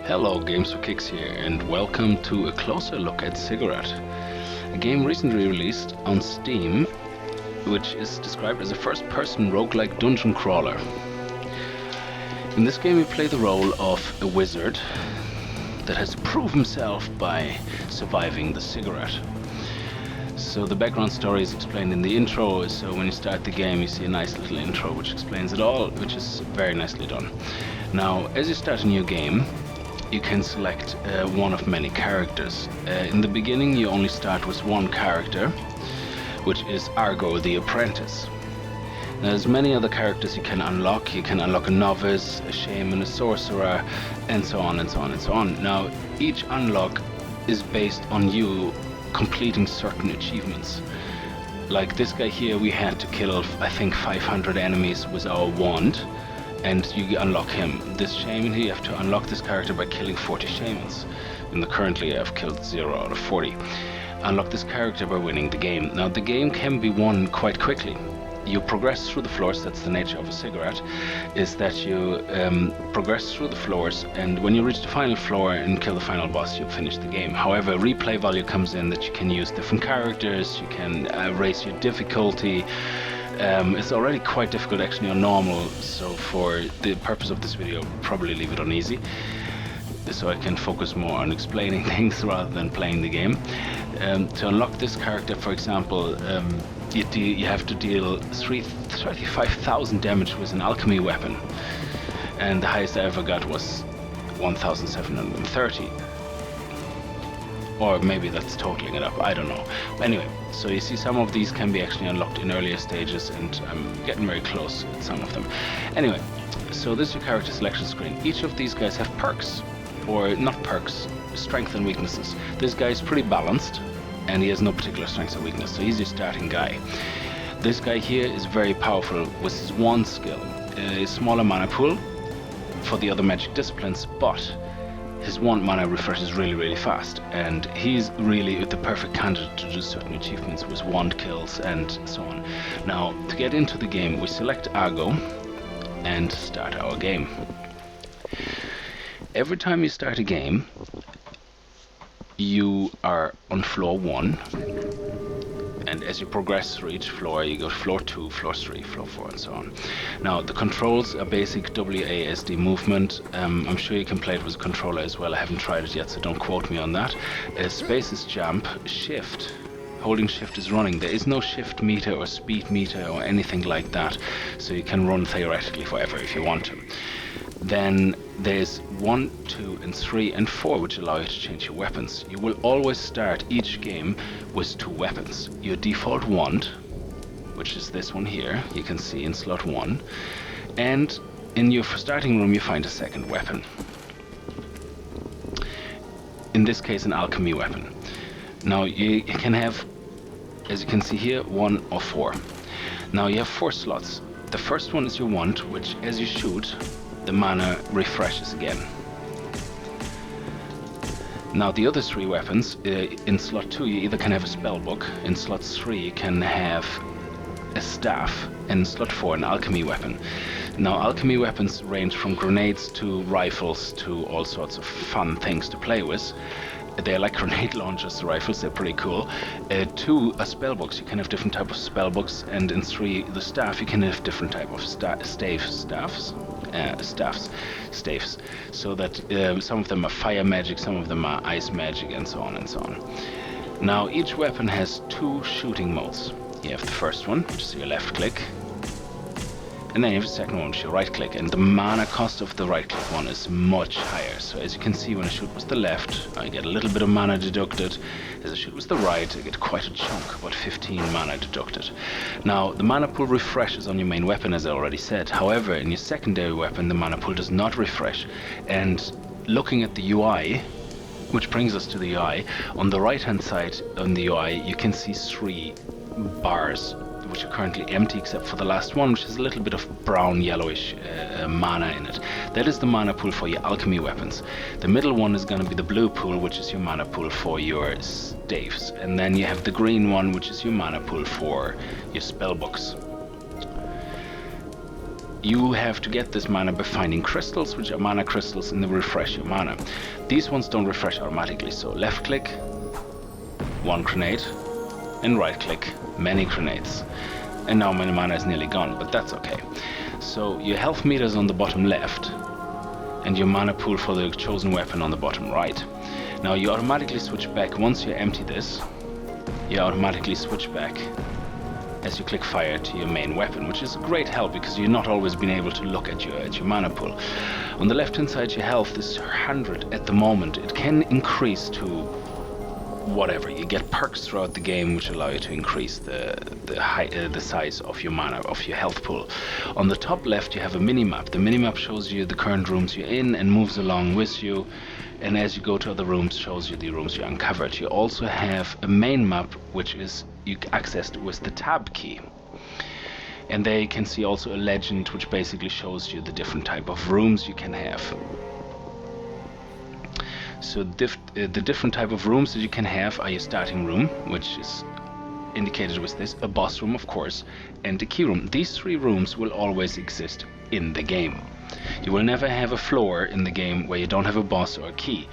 Hello, Games for Kicks here, and welcome to a closer look at Ziggurat, a game recently released on Steam, which is described as a first-person roguelike dungeon crawler. In this game, you play the role of a wizard that has proved himself by surviving the Ziggurat. So the background story is explained in the intro, so when you start the game you see a nice little intro which explains it all, which is very nicely done. Now, as you start a new game, you can select one of many characters. In the beginning you only start with one character, which is Argo the Apprentice. Now, there's many other characters you can unlock. You can unlock a novice, a shaman, a sorcerer, and so on and so on and so on. Now, each unlock is based on you completing certain achievements. Like this guy here, we had to kill, I think, 500 enemies with our wand, and you unlock him. This shaman here, you have to unlock this character by killing 40 shamans. And currently I've killed 0 out of 40. Unlock this character by winning the game. Now, the game can be won quite quickly. You progress through the floors. That's the nature of a Ziggurat, is that you progress through the floors, and when you reach the final floor and kill the final boss, you finish the game. However, replay value comes in that you can use different characters, you can raise your difficulty. It's already quite difficult actually on normal, so for the purpose of this video, probably leave it on easy, so I can focus more on explaining things rather than playing the game. To unlock this character, for example, you have to deal 35,000 damage with an alchemy weapon, and the highest I ever got was 1,730. Or maybe that's totaling it up, I don't know. Anyway, so you see some of these can be actually unlocked in earlier stages, and I'm getting very close with some of them. Anyway, so this is your character selection screen. Each of these guys have perks, or not perks, strengths and weaknesses. This guy is pretty balanced, and he has no particular strengths or weakness, so he's your starting guy. This guy here is very powerful with his wand skill. A smaller mana pool for the other magic disciplines, but his wand mana refreshes really fast, and he's really the perfect candidate to do certain achievements with wand kills and so on. Now, to get into the game, we select Argo and start our game. Every time you start a game, you are on floor 1, and as you progress through each floor, you go to floor 2, floor 3, floor 4, and so on. Now, the controls are basic WASD movement. I'm sure you can play it with a controller as well. I haven't tried it yet, so don't quote me on that. Space is jump, shift. Holding shift is running. There is no shift meter or speed meter or anything like that, so you can run theoretically forever if you want to. Then there's 1, 2, and 3, and 4, which allow you to change your weapons. You will always start each game with 2 weapons. Your default wand, which is this one here, you can see in slot 1, and in your starting room you find a second weapon. In this case, an alchemy weapon. Now, you can have, as you can see here, 1 or 4. Now, you have 4 slots. The first one is your wand, which as you shoot, the mana refreshes again. Now, the other 3 weapons, in slot 2 you either can have a spell book, in slot 3 you can have a staff, and in slot 4 an alchemy weapon. Now, alchemy weapons range from grenades to rifles to all sorts of fun things to play with. They're like grenade launchers, the rifles, they're pretty cool. 2 are spell books. You can have different type of spell books, and in 3, the staff, you can have different type of staffs, so that some of them are fire magic, some of them are ice magic, and so on and so on. Now, each weapon has 2 shooting modes. You have the first one, which is your left click, and then you have the second one, which is your right click, and the mana cost of the right click one is much higher. So as you can see, when I shoot with the left, I get a little bit of mana deducted. As I shoot with the right, I get quite a chunk, about 15 mana deducted. Now, the mana pool refreshes on your main weapon, as I already said. However, in your secondary weapon, the mana pool does not refresh. And looking at the UI, which brings us to the UI, on the right hand side on the UI, you can see 3 bars, which are currently empty except for the last one, which has a little bit of brown yellowish mana in it. That is the mana pool for your alchemy weapons. The middle one is going to be the blue pool, which is your mana pool for your staves, and then you have the green one, which is your mana pool for your spell books. you have to get this mana by finding crystals, which are mana crystals, and they refresh your mana. These ones don't refresh automatically, so left click, one grenade, and right click, many grenades. And now my mana is nearly gone, but that's okay. So your health meter is on the bottom left, and your mana pool for the chosen weapon on the bottom right. Now you automatically switch back, once you empty this, you automatically switch back as you click fire to your main weapon, which is a great help because you're not always been able to look at your mana pool. On the left hand side your health is 100 at the moment. It can increase to whatever. You get perks throughout the game which allow you to increase the size of your mana, of your health pool. On the top left you have a mini-map. The mini-map shows you the current rooms you're in and moves along with you, and as you go to other rooms shows you the rooms you uncovered. You also have a main map which is you accessed with the tab key, and there you can see also a legend which basically shows you the different type of rooms you can have. So the different type of rooms that you can have are your starting room, which is indicated with this, a boss room of course, and a key room. These three rooms will always exist in the game. You will never have a floor in the game where you don't have a boss or a key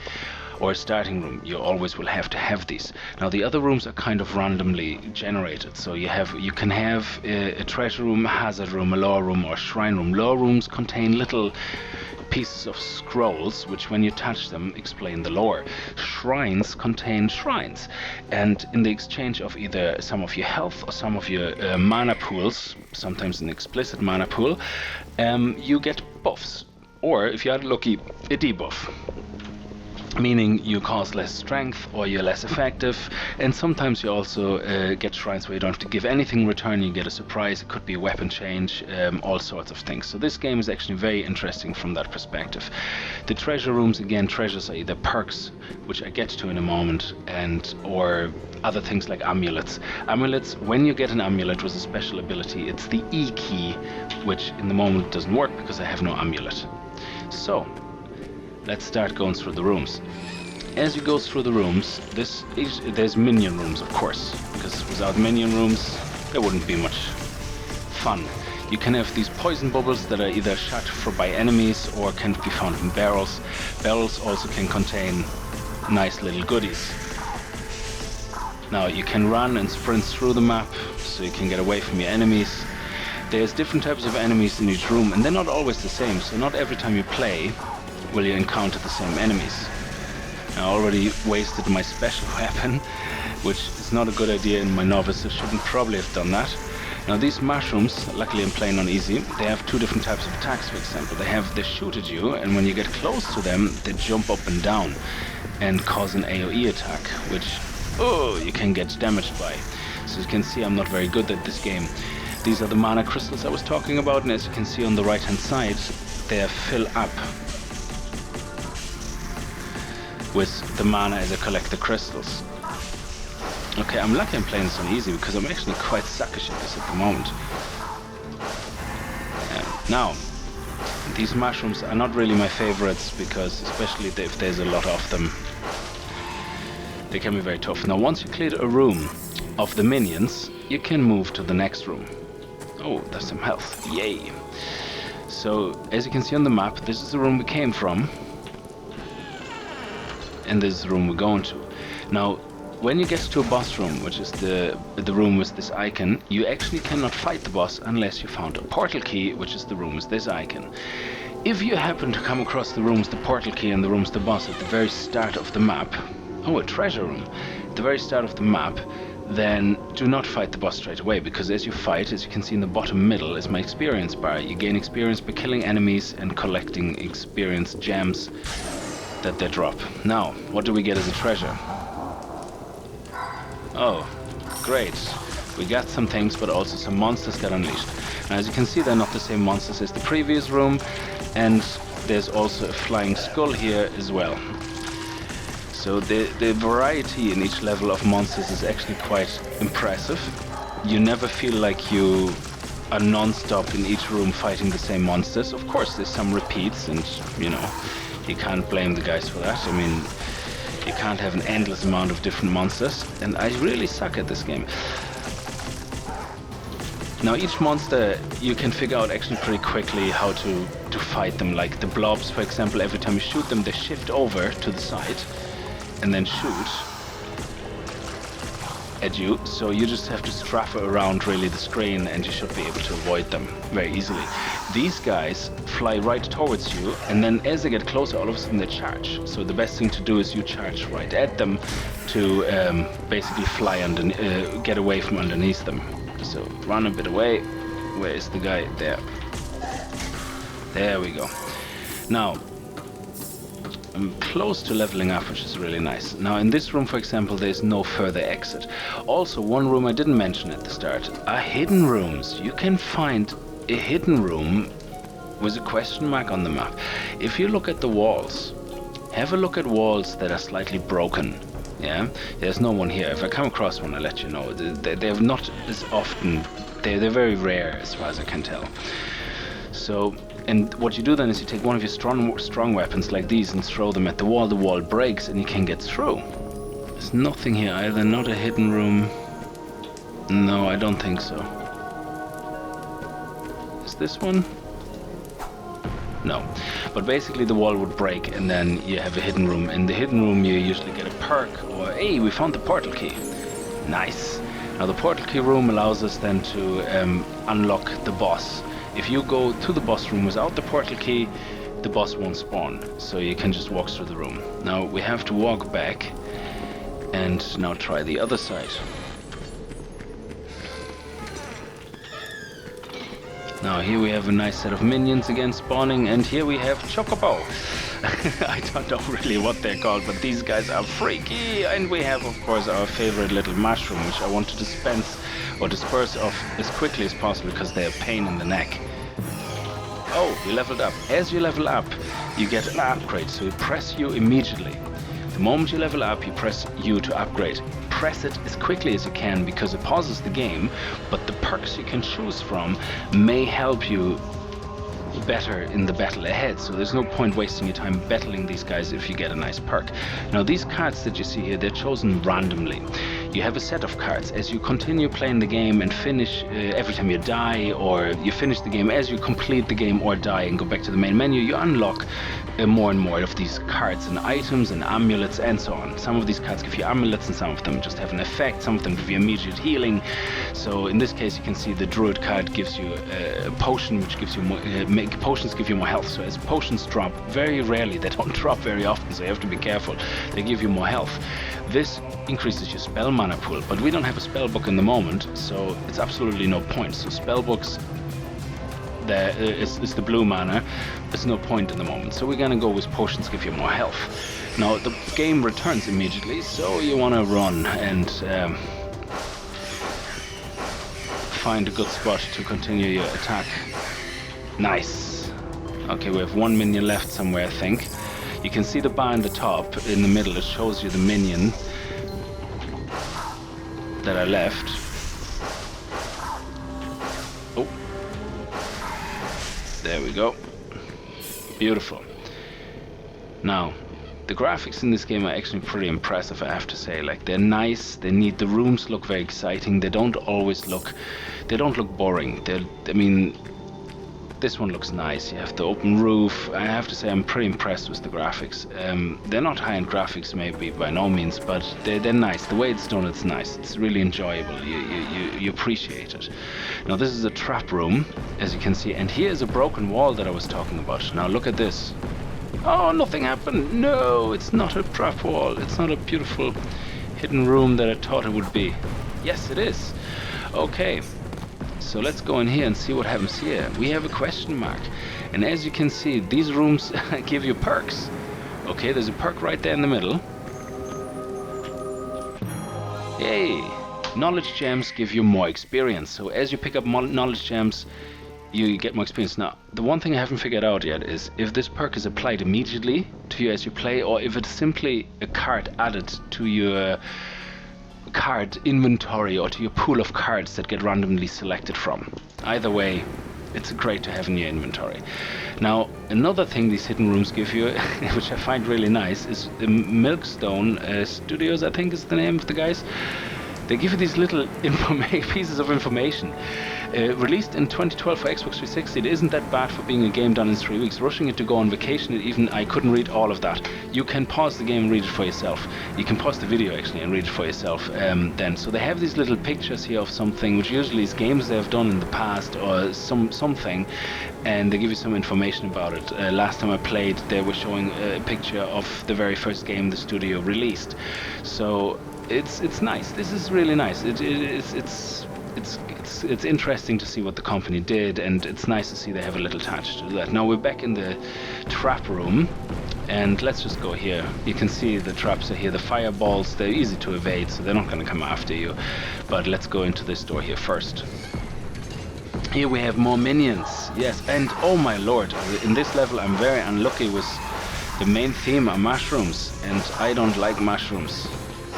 or a starting room. You always will have to have these. Now the other rooms are kind of randomly generated, so you can have a treasure room, a hazard room, a lore room, or a shrine room. Lore rooms contain little pieces of scrolls which when you touch them explain the lore. Shrines contain shrines, and in the exchange of either some of your health or some of your mana pools, sometimes an explicit mana pool, you get buffs, or if you are lucky, a debuff, meaning you cause less strength or you're less effective. And sometimes you also get shrines where you don't have to give anything in return, you get a surprise. It could be a weapon change, all sorts of things. So this game is actually very interesting from that perspective. The treasure rooms, again, treasures are either perks, which I get to in a moment, and or other things like amulets. Amulets, when you get an amulet with a special ability, it's the E key, which in the moment doesn't work because I have no amulet. So let's start going through the rooms. As you go through the rooms, there's minion rooms, of course, because without minion rooms there wouldn't be much fun. You can have these poison bubbles that are either shot by enemies or can be found in barrels. Barrels also can contain nice little goodies. Now you can run and sprint through the map so you can get away from your enemies. There's different types of enemies in each room, and they're not always the same, so not every time you play will you encounter the same enemies. I already wasted my special weapon, which is not a good idea in my novice. I shouldn't probably have done that. Now these mushrooms, luckily I'm playing on easy, they have two different types of attacks. For example, they shoot at you, and when you get close to them they jump up and down and cause an AoE attack, which you can get damaged by. So you can see I'm not very good at this game. These are the mana crystals I was talking about, and as you can see on the right hand side, they fill up with the mana as I collect the crystals. Okay, I'm lucky I'm playing this on easy because I'm actually quite suckish at this at the moment. Now, these mushrooms are not really my favorites because, especially if there's a lot of them, they can be very tough. Now once you clear a room of the minions, you can move to the next room. Oh, there's some health, yay! So, as you can see on the map, this is the room we came from, and this is the room we're going to. Now, when you get to a boss room, which is the room with this icon, you actually cannot fight the boss unless you found a portal key, which is the room with this icon. If you happen to come across the room with the portal key and the room with the boss at the very start of the map, a treasure room, at the very start of the map, then do not fight the boss straight away, because as you fight, as you can see in the bottom middle, is my experience bar. You gain experience by killing enemies and collecting experience gems that they drop. Now, what do we get as a treasure? Oh, great. We got some things, but also some monsters got unleashed. Now, as you can see, they're not the same monsters as the previous room, and there's also a flying skull here as well. So the variety in each level of monsters is actually quite impressive. You never feel like you are non-stop in each room fighting the same monsters. Of course, there's some repeats, and you know, you can't blame the guys for that. I mean, you can't have an endless amount of different monsters, and I really suck at this game. Now each monster you can figure out actually pretty quickly how to fight them. Like the blobs, for example, every time you shoot them they shift over to the side and then shoot at you, so you just have to strafe around really the screen and you should be able to avoid them very easily. These guys fly right towards you, and then as they get closer all of a sudden they charge. So the best thing to do is you charge right at them to basically fly get away from underneath them. So run a bit away. Where is the guy? There we go. Now I'm close to leveling up, which is really nice. Now in this room, for example, there is no further exit. Also, one room I didn't mention at the start are hidden rooms. You can find a hidden room with a question mark on the map. If you look at the walls, have a look at walls that are slightly broken. Yeah, there's no one here. If I come across one, I'll let you know. They're not as often. They're very rare, as far as I can tell. So. And what you do then is you take one of your strong weapons like these and throw them at the wall breaks and you can get through. There's nothing here either, not a hidden room. No, I don't think so. Is this one? No. But basically the wall would break and then you have a hidden room. In the hidden room you usually get a perk or, hey, we found the portal key. Nice. Now the portal key room allows us then to unlock the boss. If you go to the boss room without the portal key, the boss won't spawn, so you can just walk through the room. Now we have to walk back and now try the other side. Now here we have a nice set of minions again spawning, and here we have Chocobo. I don't know really what they're called, but these guys are freaky. And we have, of course, our favorite little mushroom, which I want to disperse off as quickly as possible because they're a pain in the neck. Oh, you leveled up. As you level up, you get an upgrade, so you press U immediately. The moment you level up, you press U to upgrade. Press it as quickly as you can because it pauses the game, but the perks you can choose from may help you better in the battle ahead, so there's no point wasting your time battling these guys if you get a nice perk. Now these cards that you see here, they're chosen randomly. You have a set of cards. As you continue playing the game and finish every time you die, or you finish the game as you complete the game or die and go back to the main menu, you unlock more and more of these cards and items and amulets and so on. Some of these cards give you amulets and some of them just have an effect. Some of them give you immediate healing. So in this case you can see the druid card gives you a potion which gives you more, potions give you more health. So as potions drop, very rarely, they don't drop very often, so you have to be careful. They give you more health. This increases your spell mana pool, but we don't have a spell book in the moment, so it's absolutely no point. So spell books, there is the blue mana. There's no point in the moment, so we're gonna go with potions give you more health. Now the game returns immediately, so you want to run and find a good spot to continue your attack. Nice. Okay, we have one minion left somewhere, I think. You can see the bar in the top, in the middle. It shows you the minion that I left. Oh, there we go. Beautiful. Now, the graphics in this game are actually pretty impressive, I have to say. Like, they're nice. They need, the rooms look very exciting. They don't look boring. I mean, this one looks nice. You have the open roof. I have to say I'm pretty impressed with the graphics. They're not high-end graphics, maybe, by no means, but they're nice. The way it's done, it's nice. It's really enjoyable. You appreciate it. Now this is a trap room, as you can see, and here is a broken wall that I was talking about. Now look at this. Oh, nothing happened. No, it's not a trap wall. It's not a beautiful hidden room that I thought it would be. Yes, it is. Okay. So let's go in here and see what happens here. We have a question mark. And as you can see, these rooms give you perks. Okay, there's a perk right there in the middle. Yay! Knowledge gems give you more experience. So as you pick up knowledge gems, you get more experience. Now, the one thing I haven't figured out yet is if this perk is applied immediately to you as you play, or if it's simply a card added to your card inventory or to your pool of cards that get randomly selected from. Either way, it's great to have in your inventory. Now, another thing these hidden rooms give you, which I find really nice, is the Milkstone Studios, I think is the name of the guys. They give you these little pieces of information. Released in 2012 for Xbox 360, it isn't that bad for being a game done in 3 weeks. Rushing it to go on vacation, I couldn't read all of that. You can pause the game and read it for yourself. You can pause the video actually and read it for yourself then. So they have these little pictures here of something, which usually is games they have done in the past or something, and they give you some information about it. Last time I played, they were showing a picture of the very first game the studio released. So it's nice. This is really nice. It's interesting to see what the company did, and it's nice to see they have a little touch to that. Now we're back in the trap room, and let's just go here. You can see the traps are here. The fireballs, they're easy to evade, so they're not going to come after you. But let's go into this door here first. Here we have more minions. Yes, and oh my lord, in this level I'm very unlucky with the main theme are mushrooms, and I don't like mushrooms.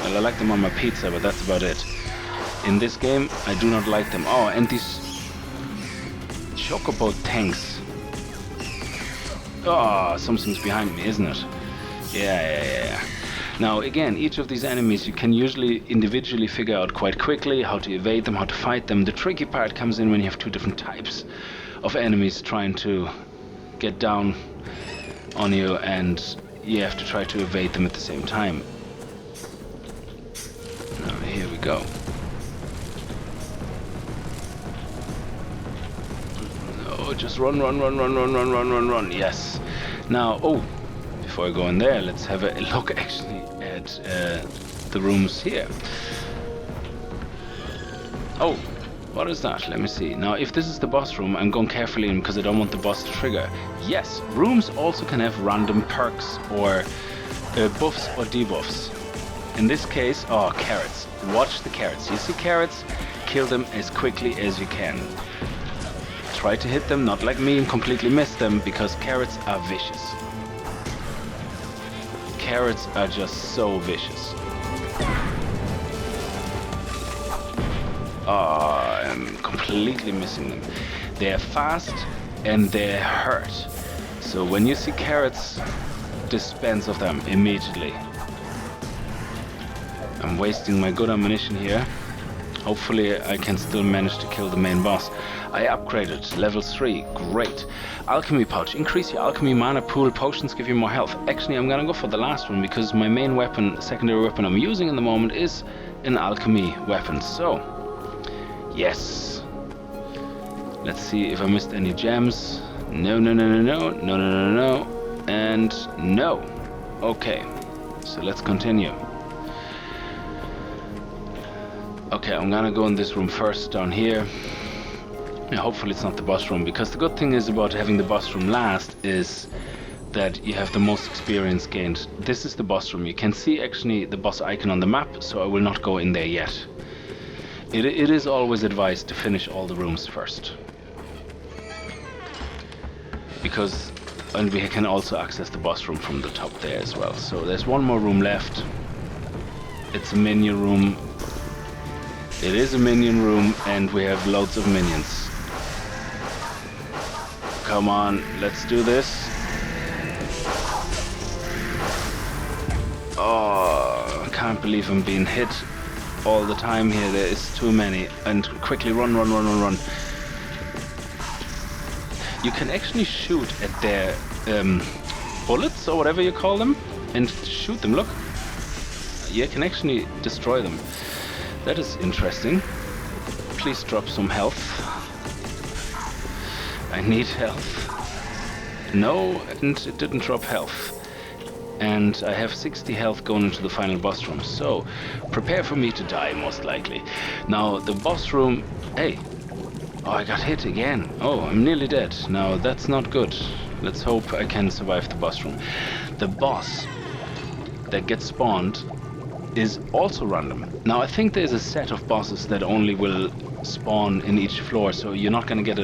Well, I like them on my pizza, but that's about it. In this game, I do not like them. Oh, and these chocobo tanks. Oh, something's behind me, isn't it? Yeah. Now, again, each of these enemies you can usually individually figure out quite quickly how to evade them, how to fight them. The tricky part comes in when you have two different types of enemies trying to get down on you, and you have to try to evade them at the same time. Now, here we go. Oh, just run. Yes. Now, before I go in there, let's have a look actually at the rooms here. Oh, what is that? Let me see. Now, if this is the boss room, I'm going carefully in because I don't want the boss to trigger. Yes, rooms also can have random perks or buffs or debuffs. In this case, carrots. Watch the carrots. You see carrots? Kill them as quickly as you can. Try to hit them, not like me and completely miss them, because carrots are vicious. Carrots are just so vicious. I'm completely missing them. They're fast and they hurt. So when you see carrots, dispense of them immediately. I'm wasting my good ammunition here. Hopefully I can still manage to kill the main boss. I upgraded, level 3, great. Alchemy pouch, increase your alchemy mana pool, potions give you more health. Actually, I'm gonna go for the last one because my main weapon, secondary weapon I'm using in the moment is an alchemy weapon. So, yes. Let's see if I missed any gems. No, and no. Okay, so let's continue. Okay, I'm gonna go in this room first, down here. Yeah, hopefully it's not the boss room, because the good thing is about having the boss room last is that you have the most experience gained. This is the boss room. You can see actually the boss icon on the map, so I will not go in there yet. It is always advised to finish all the rooms first. And we can also access the boss room from the top there as well. So there's one more room left. It's a minion room. It is a minion room, and we have loads of minions. Come on, let's do this. Oh, I can't believe I'm being hit all the time here. There is too many. And quickly run. You can actually shoot at their bullets or whatever you call them, and shoot them. Look, you can actually destroy them. That is interesting. Please drop some health. I need health. No, and it didn't drop health. And I have 60 health going into the final boss room, so prepare for me to die, most likely. Now, the boss room... Hey! Oh, I got hit again. Oh, I'm nearly dead. Now, that's not good. Let's hope I can survive the boss room. The boss that gets spawned is also random. Now, I think there's a set of bosses that only will spawn in each floor, so you're not going to get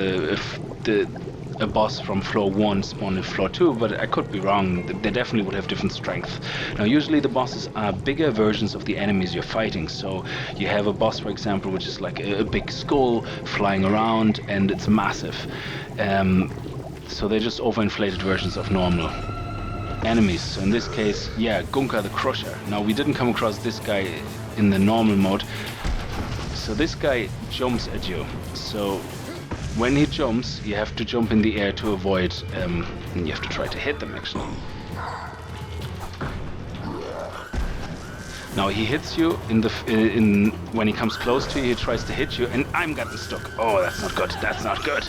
a boss from floor 1 spawn in floor 2, but I could be wrong. They definitely would have different strength. Now, usually the bosses are bigger versions of the enemies you're fighting. So you have a boss, for example, which is like a big skull flying around, and it's massive. So they're just overinflated versions of normal enemies. So in this case, yeah, Gunka the Crusher. Now, we didn't come across this guy in the normal mode. So this guy jumps at you. So when he jumps, you have to jump in the air to avoid, and you have to try to hit them actually. Now he hits you when he comes close to you, he tries to hit you, and I'm getting stuck. Oh, that's not good, that's not good.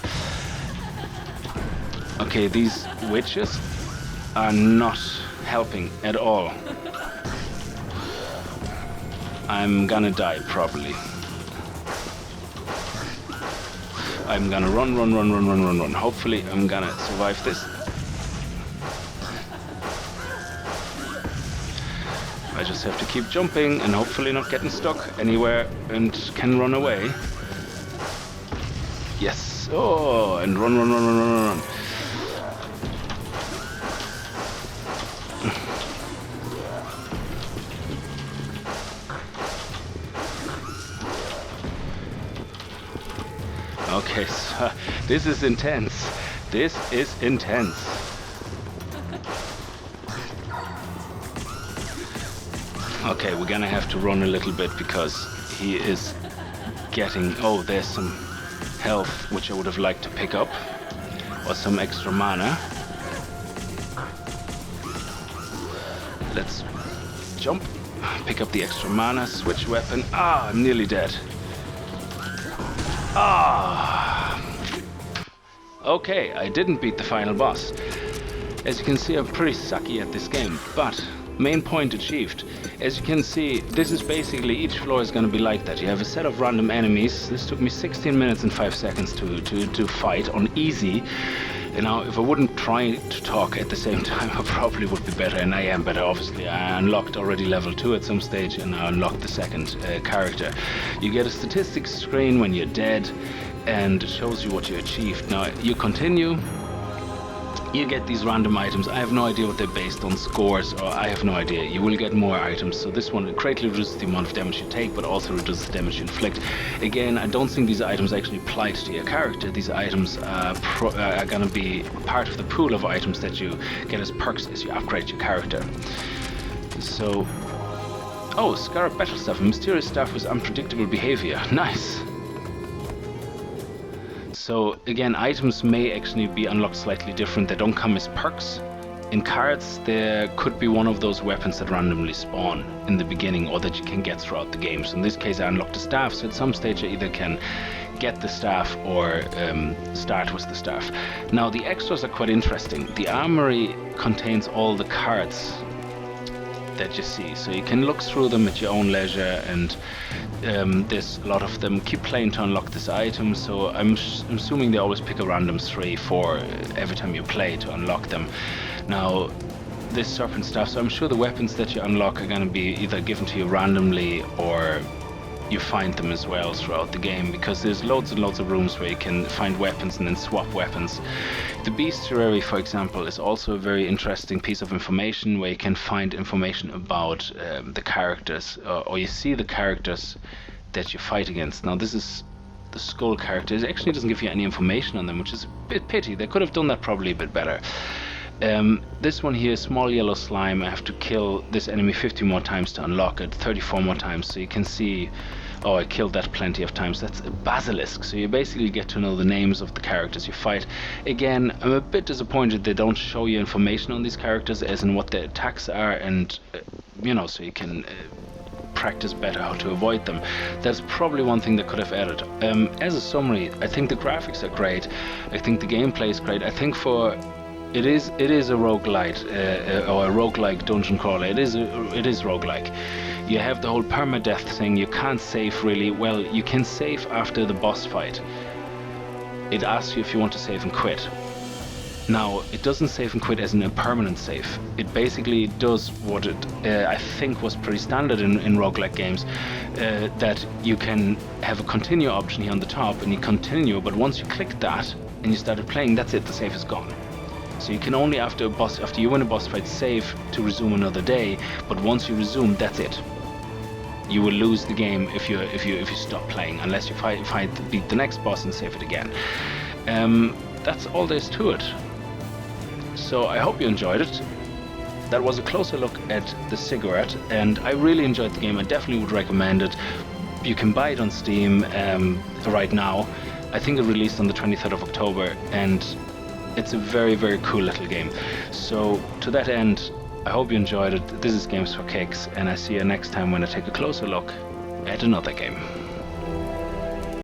Okay, these witches are not helping at all. I'm gonna die probably. I'm gonna run. Hopefully I'm gonna survive this. I just have to keep jumping and hopefully not getting stuck anywhere and can run away. Yes. Oh, and run. Okay, so this is intense. This is intense. Okay, we're gonna have to run a little bit because he is getting... Oh, there's some health which I would have liked to pick up. Or some extra mana. Let's jump, pick up the extra mana, switch weapon. Ah, I'm nearly dead. Ah! Okay, I didn't beat the final boss. As you can see, I'm pretty sucky at this game, but main point achieved. As you can see, this is basically, each floor is going to be like that. You have a set of random enemies. This took me 16 minutes and 5 seconds to fight on easy. And now, if I wouldn't try to talk at the same time, I probably would be better, and I am better, obviously. I unlocked already level 2 at some stage, and I unlocked the second character. You get a statistics screen when you're dead, and it shows you what you achieved. Now, you continue, you get these random items. I have no idea what they're based on, scores, or I have no idea. You will get more items, so this one greatly reduces the amount of damage you take, but also reduces the damage you inflict. Again, I don't think these items actually apply to your character. These items are gonna be part of the pool of items that you get as perks as you upgrade your character. So... Oh, Ziggurat battle staff, a mysterious staff with unpredictable behavior. Nice! So again, items may actually be unlocked slightly different. They don't come as perks. In cards, there could be one of those weapons that randomly spawn in the beginning or that you can get throughout the game. So in this case, I unlocked the staff, so at some stage I either can get the staff or start with the staff. Now the extras are quite interesting. The armory contains all the cards that you see, so you can look through them at your own leisure, and there's a lot of them. Keep playing to unlock this item, so I'm assuming they always pick a random 3, 4 every time you play to unlock them. Now this serpent staff, so I'm sure the weapons that you unlock are going to be either given to you randomly or you find them as well throughout the game, because there's loads and loads of rooms where you can find weapons and then swap weapons. The bestiary, for example, is also a very interesting piece of information where you can find information about the characters, or you see the characters that you fight against. Now this is the skull character. It actually doesn't give you any information on them, which is a bit pity. They could have done that probably a bit better. This one here, small yellow slime, I have to kill this enemy 50 more times to unlock it, 34 more times, so you can see, oh, I killed that plenty of times. That's a basilisk, so you basically get to know the names of the characters you fight. Again, I'm a bit disappointed they don't show you information on these characters, as in what their attacks are, and you know, so you can practice better how to avoid them. That's probably one thing they could have added. As a summary, I think the graphics are great, I think the gameplay is great. I think for it is a roguelite or a roguelike dungeon crawler. It is roguelike. You have the whole permadeath thing. You can't save really. Well, you can save after the boss fight. It asks you if you want to save and quit. Now, it doesn't save and quit as in a permanent save. It basically does what it I think was pretty standard in roguelike games, that you can have a continue option here on the top, and you continue, but once you click that and you started playing, that's it, the save is gone. So you can only after you win a boss fight save to resume another day, but once you resume, that's it. You will lose the game if you stop playing, unless you beat the next boss and save it again. That's all there is to it. So I hope you enjoyed it. That was a closer look at the Ziggurat, and I really enjoyed the game. I definitely would recommend it. You can buy it on Steam right now. I think it released on the 23rd of October, and it's a very, very cool little game. So to that end, I hope you enjoyed it. This is Games for Kicks, and I see you next time when I take a closer look at another game.